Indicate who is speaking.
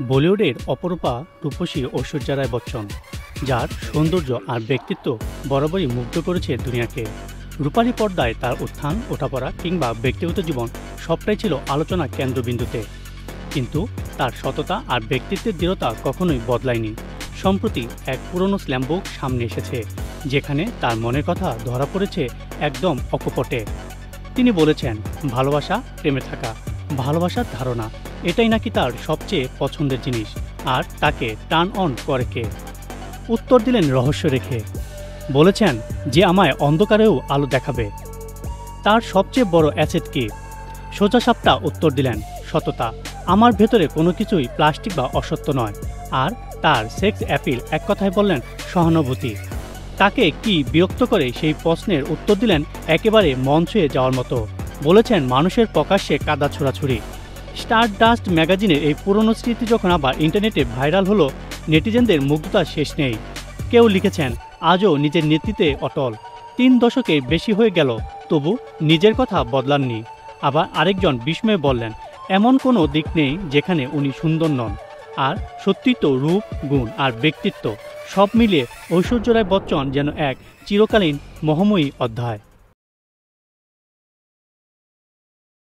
Speaker 1: বলিউডের অপরূপা রূপসী ঐশ্বর্যা রায় বচ্চন, যার সৌন্দর্য আর ব্যক্তিত্ব বরাবরই মুগ্ধ করেছে দুনিয়াকে। রূপালী পর্দায় তার উত্থান ওঠাপড়া কিংবা ব্যক্তিগত জীবন সবটাই ছিল আলোচনা কেন্দ্রবিন্দুতে। কিন্তু তার সততা আর ব্যক্তিত্বের দৃঢ়তা কখনোই বদলায়নি। সম্প্রতি এক পুরনো স্ল্যাম বুক সামনে এসেছে, যেখানে তার মনের কথা ধরা পড়েছে একদম অকপটে। তিনি বলেছেন, ভালোবাসা প্রেমে থাকা, ভালোবাসার ধারণা, এটাই নাকি তার সবচেয়ে পছন্দের জিনিস। আর তাকে টার্ন অন করে কে? উত্তর দিলেন রহস্য রেখে। বলেছেন, যে আমায় অন্ধকারেও আলো দেখাবে। তার সবচেয়ে বড় অ্যাসেট কি? সোজাসাপটা উত্তর দিলেন, সততা। আমার ভেতরে কোনো কিছুই প্লাস্টিক বা অসত্য নয়। আর তার সেক্স অ্যাপিল, এক কথায় বললেন সহানুভূতি। তাকে কি বিরক্ত করে সেই প্রশ্নের উত্তর দিলেন একেবারে মন ছুঁয়ে যাওয়ার মতো। বলেছেন, মানুষের প্রকাশ্যে কাদা ছোড়াছুড়ি। স্টারডাস্ট ম্যাগাজিনের এই পুরনো স্মৃতি যখন আবার ইন্টারনেটে ভাইরাল হলো, নেটিজেনদের মুগ্ধতার শেষ নেই। কেউ লিখেছেন, আজও নিজের নেতৃত্বে অটল, 3 দশকের বেশি হয়ে গেল, তবু নিজের কথা বদলাননি। আবার আরেকজন বিস্ময়ে বললেন, এমন কোনো দিক নেই যেখানে উনি সুন্দর নন। আর সত্যি তো, রূপ, গুণ আর ব্যক্তিত্ব সব মিলিয়ে ঐশ্বর্য রায় বচ্চন যেন এক চিরকালীন মোহময়ী অধ্যায়।